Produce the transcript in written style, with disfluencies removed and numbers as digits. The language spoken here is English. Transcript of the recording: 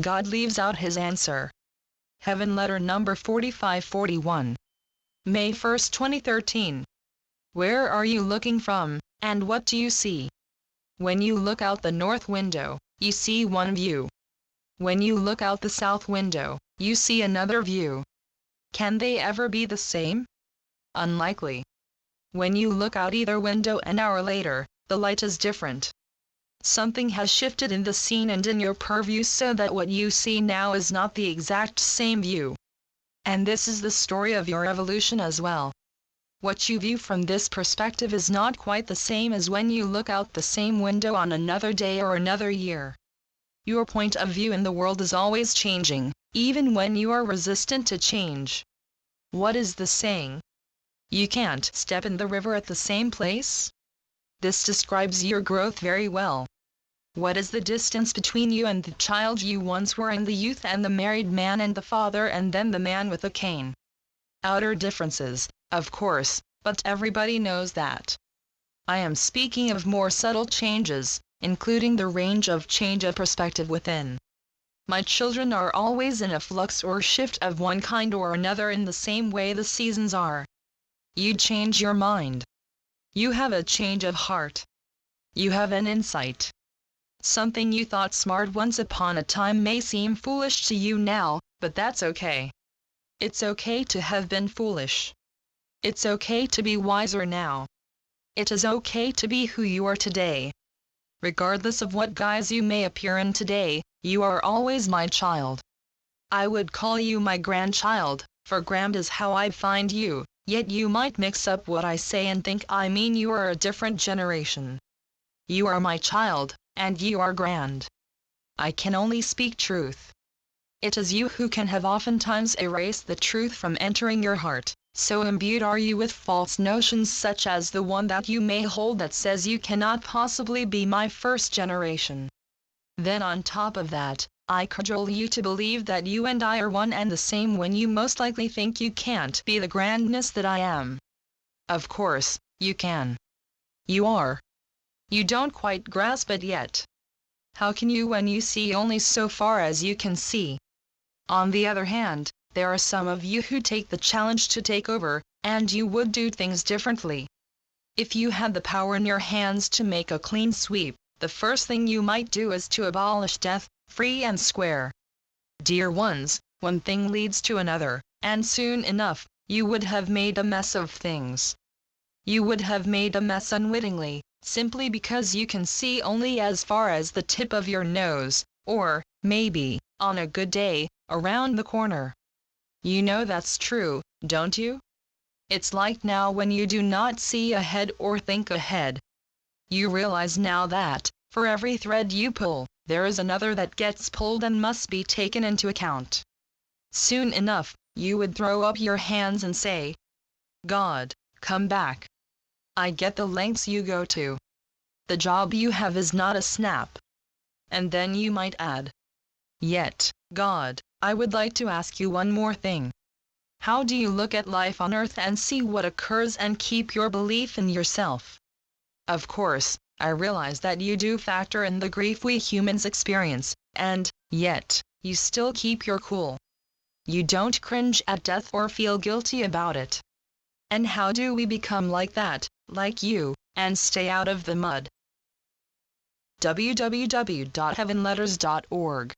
God leaves out his answer. Heaven Letter number 4541. May 1, 2013. Where are you looking from, and what do you see? When you look out the north window, you see one view. When you look out the south window, you see another view. Can they ever be the same? Unlikely. When you look out either window an hour later, the light is different. Something has shifted in the scene and in your purview so that what you see now is not the exact same view. And this is the story of your evolution as well. What you view from this perspective is not quite the same as when you look out the same window on another day or another year. Your point of view in the world is always changing, even when you are resistant to change. What is the saying? You can't step in the river at the same place? This describes your growth very well. What is the distance between you and the child you once were and the youth and the married man and the father and then the man with a cane? Outer differences, of course, but everybody knows that. I am speaking of more subtle changes, including the range of change of perspective within. My children are always in a flux or shift of one kind or another in the same way the seasons are. You change your mind. You have a change of heart. You have an insight. Something you thought smart once upon a time may seem foolish to you now, but that's okay. It's okay to have been foolish. It's okay to be wiser now. It is okay to be who you are today. Regardless of what guise you may appear in today, you are always my child. I would call you my grandchild, for grand is how I find you, yet you might mix up what I say and think I mean you are a different generation. You are my child, and you are grand. I can only speak truth. It is you who can have oftentimes erased the truth from entering your heart, so imbued are you with false notions such as the one that you may hold that says you cannot possibly be my first generation. Then on top of that, I cajole you to believe that you and I are one and the same when you most likely think you can't be the grandness that I am. Of course, you can. You are. You don't quite grasp it yet. How can you when you see only so far as you can see? On the other hand, there are some of you who take the challenge to take over, and you would do things differently. If you had the power in your hands to make a clean sweep, the first thing you might do is to abolish death, free and square. Dear ones, one thing leads to another, and soon enough, you would have made a mess of things. You would have made a mess unwittingly, simply because you can see only as far as the tip of your nose, or, maybe, on a good day, around the corner. You know that's true, don't you? It's like now when you do not see ahead or think ahead. You realize now that, for every thread you pull, there is another that gets pulled and must be taken into account. Soon enough, you would throw up your hands and say, God, come back. I get the lengths you go to. The job you have is not a snap. And then you might add, yet, God, I would like to ask you one more thing. How do you look at life on earth and see what occurs and keep your belief in yourself? Of course, I realize that you do factor in the grief we humans experience, and, yet, you still keep your cool. You don't cringe at death or feel guilty about it. And how do we become like that, like you, and stay out of the mud? www.heavenletters.org